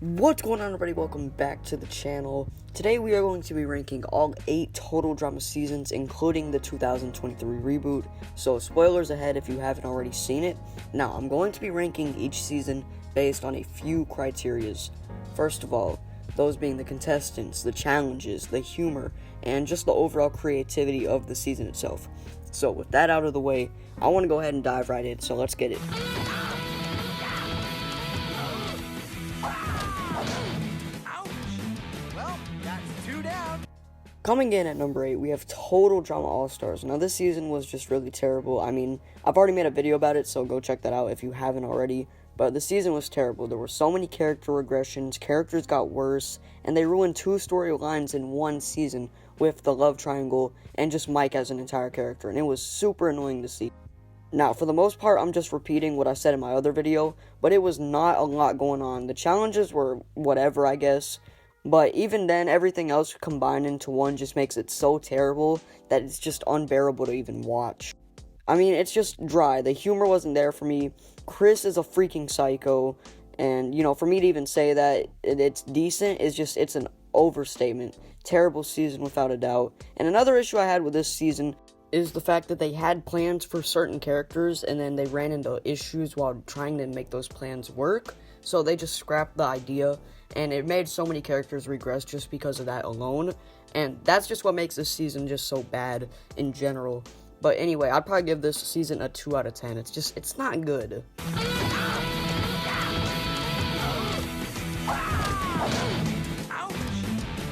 What's going on, everybody? Welcome back to the channel. Today we are going to be ranking all 8 total drama seasons, including the 2023 reboot. So spoilers ahead if you haven't already seen it. Now, I'm going to be ranking each season based on a few criterias. First of all, those being the contestants, the challenges, the humor, and just the overall creativity of the season itself. So with that out of the way, I want to go ahead and dive right in, so let's get it. Coming in at number 8, we have Total Drama All-Stars. Now, this season was just really terrible. I mean, I've already made a video about it, so go check that out if you haven't already. But the season was terrible. There were so many character regressions, characters got worse, and they ruined 2 storylines in one season with the love triangle and just Mike as an entire character, and it was super annoying to see. Now, for the most part, I'm just repeating what I said in my other video, but it was not a lot going on. The challenges were whatever, I guess. But even then, everything else combined into one just makes it so terrible that it's just unbearable to even watch. I mean, it's just dry. The humor wasn't there for me. Chris is a freaking psycho. And, for me to even say that it's decent it's an overstatement. Terrible season without a doubt. And another issue I had with this season is the fact that they had plans for certain characters and then they ran into issues while trying to make those plans work. So they just scrapped the idea, and it made so many characters regress just because of that alone. And that's just what makes this season just so bad in general. But anyway, I'd probably give this season a 2 out of 10. It's not good.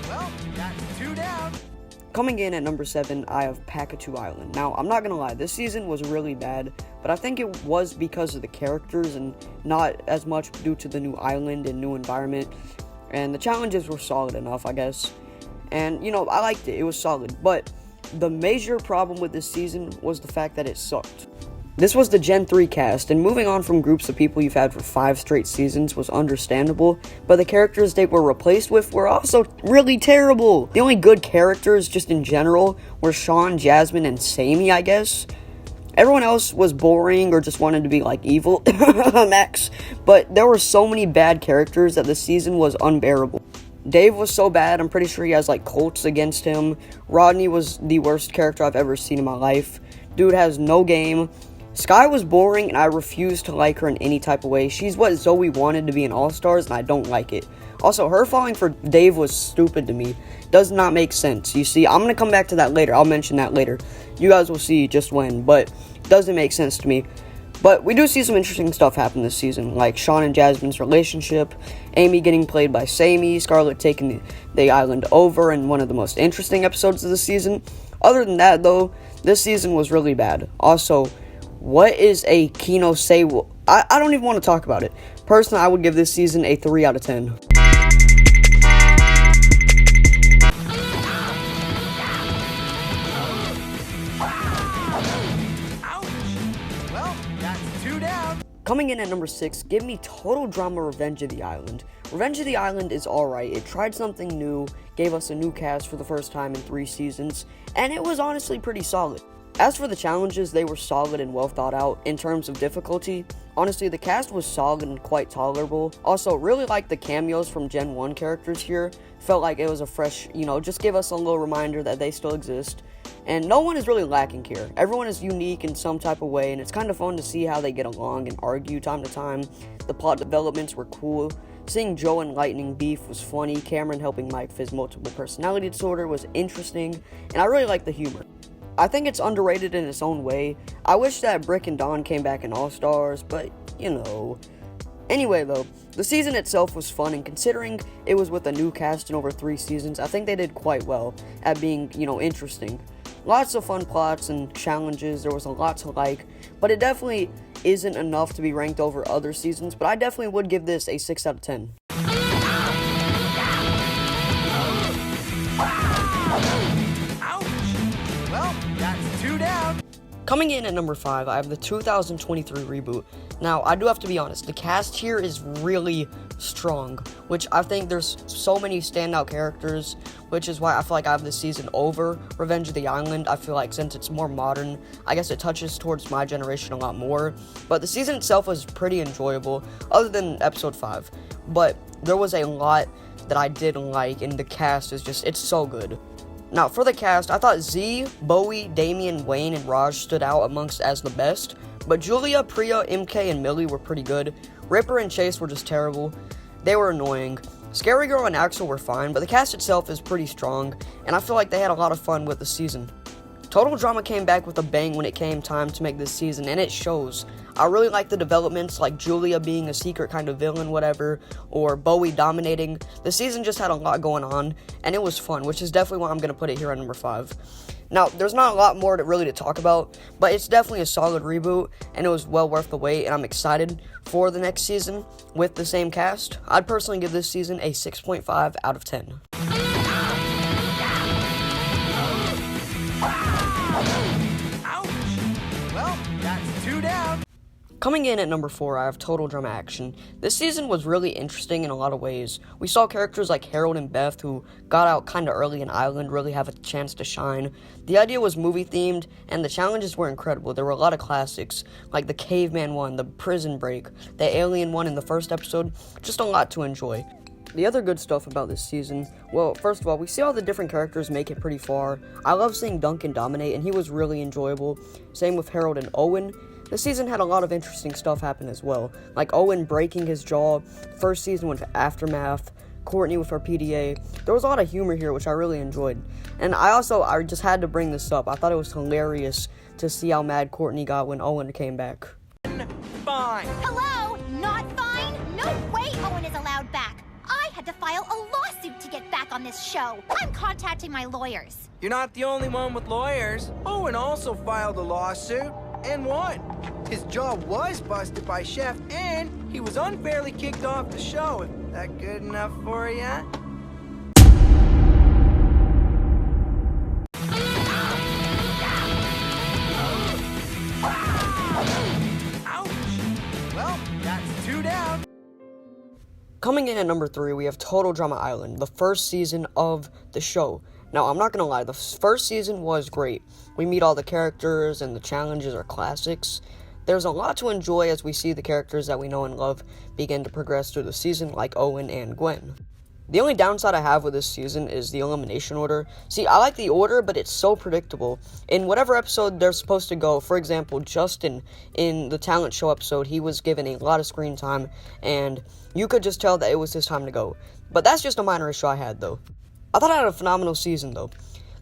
Well, that's 2 down. Coming in at number 7, I have Pakatu Island. Now, I'm not gonna lie, this season was really bad, but I think it was because of the characters and not as much due to the new island and new environment. And the challenges were solid enough, I guess. And, I liked it. It was solid. But the major problem with this season was the fact that it sucked. This was the Gen 3 cast, and moving on from groups of people you've had for 5 straight seasons was understandable, but the characters they were replaced with were also really terrible. The only good characters, just in general, were Sean, Jasmine, and Sammy, I guess. Everyone else was boring or just wanted to be like evil, Max, but there were so many bad characters that the season was unbearable. Dave was so bad, I'm pretty sure he has like cults against him. Rodney was the worst character I've ever seen in my life. Dude has no game. Sky was boring, and I refuse to like her in any type of way. She's what Zoe wanted to be in All-Stars, and I don't like it. Also, her falling for Dave was stupid to me. Does not make sense. You see, I'm going to come back to that later. I'll mention that later. You guys will see just when, but doesn't make sense to me. But we do see some interesting stuff happen this season, like Sean and Jasmine's relationship, Amy getting played by Sammy, Scarlett taking the island over in one of the most interesting episodes of the season. Other than that, though, this season was really bad. Also, what is a Kino say? I don't even want to talk about it. Personally, I would give this season a 3 out of 10. Well, that's 2 down. Coming in at number 6, give me Total Drama Revenge of the Island. Revenge of the Island is alright. It tried something new, gave us a new cast for the first time in 3 seasons, and it was honestly pretty solid. As for the challenges, they were solid and well thought out in terms of difficulty. Honestly, the cast was solid and quite tolerable. Also, really liked the cameos from Gen 1 characters here. Felt like it was a fresh, just give us a little reminder that they still exist. And no one is really lacking here. Everyone is unique in some type of way, and it's kind of fun to see how they get along and argue time to time. The plot developments were cool. Seeing Joe and Lightning beef was funny. Cameron helping Mike with his multiple personality disorder was interesting. And I really liked the humor. I think it's underrated in its own way. I wish that Brick and Dawn came back in All-Stars, but, Anyway, though, the season itself was fun, and considering it was with a new cast in over 3 seasons, I think they did quite well at being, interesting. Lots of fun plots and challenges, there was a lot to like, but it definitely isn't enough to be ranked over other seasons, but I definitely would give this a 6 out of 10. Coming in at number 5, I have the 2023 reboot. Now, I do have to be honest, the cast here is really strong, which I think there's so many standout characters, which is why I feel like I have this season over Revenge of the Island. I feel like since it's more modern, I guess it touches towards my generation a lot more, but the season itself was pretty enjoyable, other than episode 5. but there was a lot that I didn't like, and the cast is just, it's so good. Now, for the cast, I thought Z, Bowie, Damien, Wayne, and Raj stood out amongst as the best, but Julia, Priya, MK, and Millie were pretty good. Ripper and Chase were just terrible. They were annoying. Scary Girl and Axel were fine, but the cast itself is pretty strong, and I feel like they had a lot of fun with the season. Total Drama came back with a bang when it came time to make this season, and it shows. I really like the developments, like Julia being a secret kind of villain, whatever, or Bowie dominating. The season just had a lot going on, and it was fun, which is definitely why I'm going to put it here at number 5. Now, there's not a lot more to talk about, but it's definitely a solid reboot, and it was well worth the wait, and I'm excited for the next season with the same cast. I'd personally give this season a 6.5 out of 10. Coming in at number 4, I have Total Drama Action. This season was really interesting in a lot of ways. We saw characters like Harold and Beth, who got out kinda early in Island, really have a chance to shine. The idea was movie-themed, and the challenges were incredible. There were a lot of classics, like the caveman one, the prison break, the alien one in the first episode. Just a lot to enjoy. The other good stuff about this season, well, first of all, we see all the different characters make it pretty far. I love seeing Duncan dominate, and he was really enjoyable. Same with Harold and Owen. The season had a lot of interesting stuff happen as well, like Owen breaking his jaw, first season with Aftermath, Courtney with her PDA. There was a lot of humor here, which I really enjoyed. And I just had to bring this up. I thought it was hilarious to see how mad Courtney got when Owen came back. Fine. Hello? Not fine? No way Owen is allowed back. I had to file a lawsuit to get back on this show. I'm contacting my lawyers. You're not the only one with lawyers. Owen also filed a lawsuit and won. His jaw was busted by Chef, and he was unfairly kicked off the show. Is that good enough for you? Ouch! Well, that's 2 down. Coming in at number 3, we have Total Drama Island, the first season of the show. Now, I'm not gonna lie, the first season was great. We meet all the characters, and the challenges are classics. There's a lot to enjoy as we see the characters that we know and love begin to progress through the season, like Owen and Gwen. The only downside I have with this season is the elimination order. See, I like the order, but it's so predictable. In whatever episode they're supposed to go, for example, Justin, in the talent show episode, he was given a lot of screen time, and you could just tell that it was his time to go. But that's just a minor issue I had, though. I thought I had a phenomenal season, though.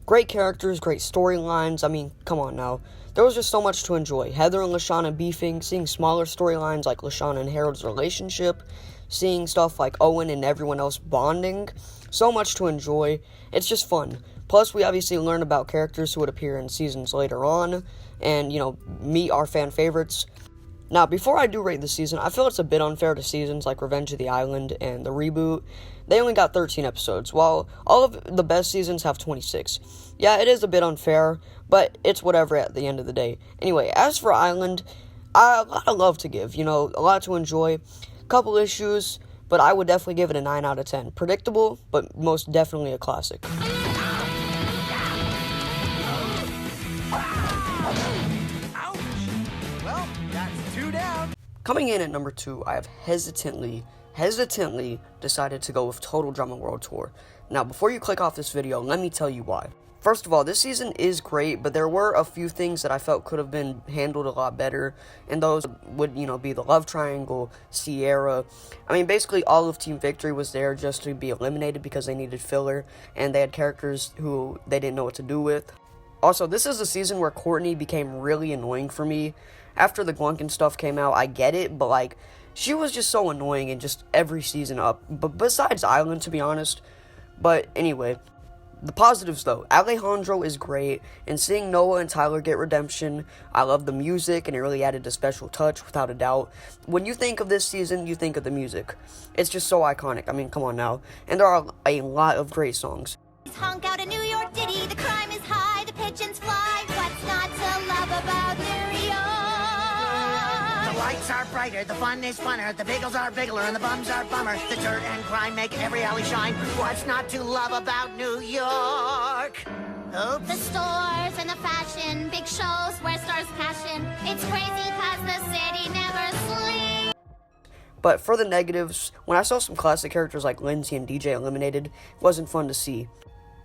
Great characters, great storylines. I mean, come on now. There was just so much to enjoy. Heather and Lashana beefing, seeing smaller storylines like Lashana and Harold's relationship, seeing stuff like Owen and everyone else bonding. So much to enjoy. It's just fun. Plus, we obviously learn about characters who would appear in seasons later on, and, meet our fan favorites. Now, before I do rate the season, I feel it's a bit unfair to seasons like Revenge of the Island and the reboot. They only got 13 episodes, while all of the best seasons have 26. Yeah, it is a bit unfair, but it's whatever at the end of the day. Anyway, as for Island, a lot of love to give, a lot to enjoy. Couple issues, but I would definitely give it a 9 out of 10. Predictable, but most definitely a classic. Well, that's 2 down. Coming in at number 2, I have hesitantly decided to go with Total Drama World Tour. Now, before you click off this video, let me tell you why. First of all, this season is great, but there were a few things that I felt could have been handled a lot better, and those would, be the love triangle, Sierra. I mean, basically all of Team Victory was there just to be eliminated because they needed filler, and they had characters who they didn't know what to do with. Also, this is a season where Courtney became really annoying for me. After the Glunkin stuff came out, I get it, but, she was just so annoying in just every season up, but besides Island, to be honest. But anyway, the positives though, Alejandro is great, and seeing Noah and Tyler get redemption, I love the music, and it really added a special touch, without a doubt. When you think of this season, you think of the music. It's just so iconic, I mean, come on now. And there are a lot of great songs. Honk out a New York ditty, the crime is high, the pigeons fly, what's not to love about New York? The lights are brighter, the fun is funner, the bagels are bigler, and the bums are bummer. The dirt and crime make every alley shine. What's not to love about New York? Oops. The stores and the fashion, big shows where stars cash in. It's crazy cause the city never sleeps. But for the negatives, when I saw some classic characters like Lindsay and DJ eliminated, it wasn't fun to see.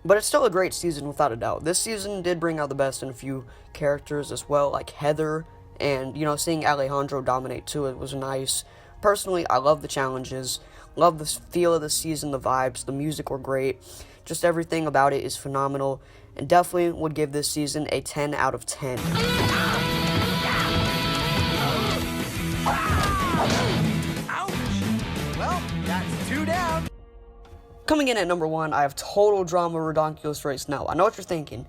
But it's still a great season without a doubt. This season did bring out the best in a few characters as well, like Heather, and, seeing Alejandro dominate too, it was nice. Personally, I love the challenges, love the feel of the season, the vibes, the music were great. Just everything about it is phenomenal, and definitely would give this season a 10 out of 10. Ouch! Well, that's 2 down. Coming in at number 1, I have Total Drama Redonkulous Race. Now, I know what you're thinking.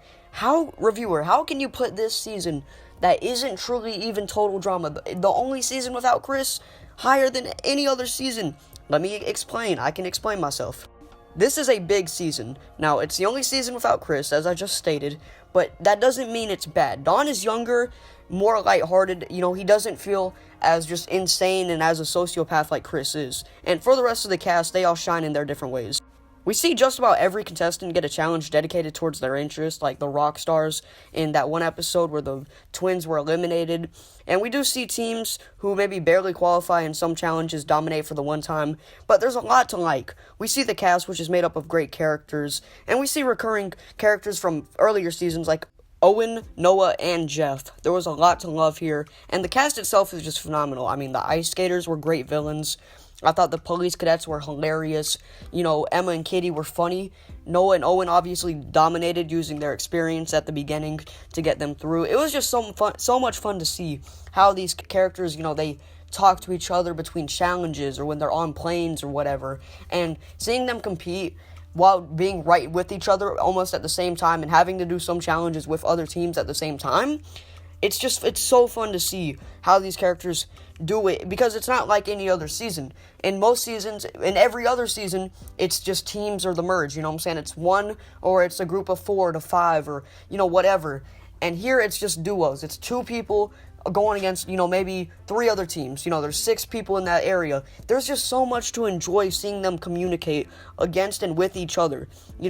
Reviewer, how can you put this season that isn't truly even Total Drama, the only season without Chris, higher than any other season? Let me explain. I can explain myself. This is a big season. Now, it's the only season without Chris, as I just stated, but that doesn't mean it's bad. Don is younger, more lighthearted. He doesn't feel as just insane and as a sociopath like Chris is. And for the rest of the cast, they all shine in their different ways. We see just about every contestant get a challenge dedicated towards their interest, like the rock stars in that one episode where the twins were eliminated. And we do see teams who maybe barely qualify in some challenges dominate for the one time, but there's a lot to like. We see the cast, which is made up of great characters, and we see recurring characters from earlier seasons like Owen, Noah, and Jeff. There was a lot to love here, and the cast itself is just phenomenal. I mean, the ice skaters were great villains. I thought the police cadets were hilarious. Emma and Kitty were funny. Noah and Owen obviously dominated using their experience at the beginning to get them through. It was just so much fun to see how these characters, they talk to each other between challenges or when they're on planes or whatever. And seeing them compete while being right with each other almost at the same time and having to do some challenges with other teams at the same time, it's so fun to see how these characters do it, because it's not like any other season. In most seasons, in every other season, it's just teams or the merge, It's one, or it's a group of 4 to 5, or, whatever. And here, it's just duos. It's 2 people going against, maybe 3 other teams. There's 6 people in that area. There's just so much to enjoy seeing them communicate against and with each other. There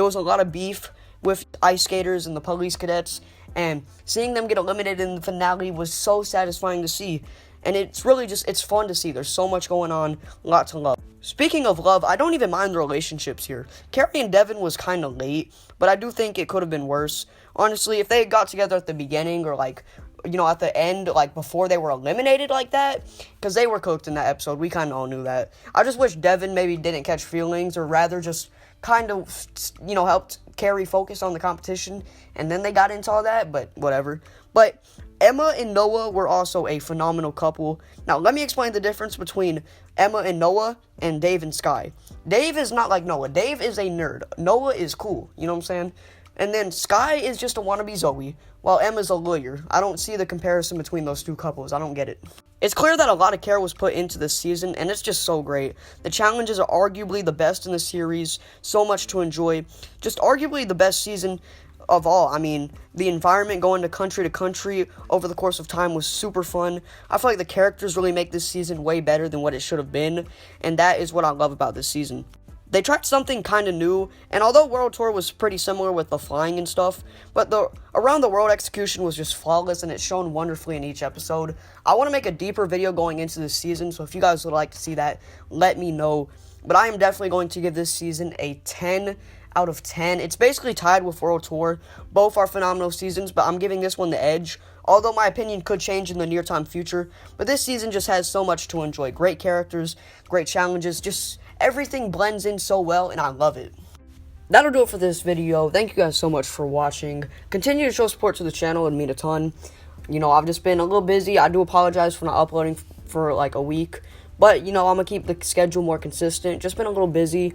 was a lot of beef with ice skaters and the police cadets, and seeing them get eliminated in the finale was so satisfying to see. And it's really it's fun to see. There's so much going on, a lot to love. Speaking of love, I don't even mind the relationships here. Carrie and Devin was kind of late, but I do think it could have been worse. Honestly, if they had got together at the beginning or at the end, before they were eliminated like that, because they were cooked in that episode. We kind of all knew that. I just wish Devin maybe didn't catch feelings, or rather just kind of, helped Carrie focus on the competition, and then they got into all that, but whatever. But Emma and Noah were also a phenomenal couple. Now, let me explain the difference between Emma and Noah and Dave and Sky. Dave is not like Noah. Dave is a nerd. Noah is cool, you know what I'm saying? And then Sky is just a wannabe Zoe, while Emma's a lawyer. I don't see the comparison between those two couples. I don't get it. It's clear that a lot of care was put into this season, and it's just so great. The challenges are arguably the best in the series. So much to enjoy. Just arguably the best season of all. I mean, the environment going to country over the course of time was super fun. I feel like the characters really make this season way better than what it should have been, and that is what I love about this season. They tried something kind of new, and although World Tour was pretty similar with the flying and stuff, but the around the world execution was just flawless, and it's shown wonderfully in each episode. I want to make a deeper video going into this season, so if you guys would like to see that, let me know. But I am definitely going to give this season a 10 out of 10. It's basically tied with World Tour. Both are phenomenal seasons, but I'm giving this one the edge. Although my opinion could change in the near-time future, but this season just has so much to enjoy. Great characters, great challenges, just everything blends in so well, and I love it. That'll do it for this video. Thank you guys so much for watching. Continue to show support to the channel, it'd mean a ton. I've just been a little busy. I do apologize for not uploading for like a week, but I'm gonna keep the schedule more consistent. Just been a little busy,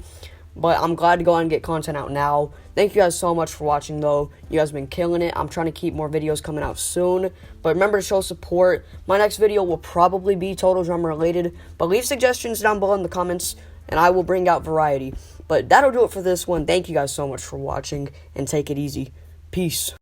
but I'm glad to go out and get content out now. Thank you guys so much for watching, though. You guys have been killing it. I'm trying to keep more videos coming out soon. But remember to show support. My next video will probably be Total Drama related. But leave suggestions down below in the comments, and I will bring out variety. But that'll do it for this one. Thank you guys so much for watching, and take it easy. Peace.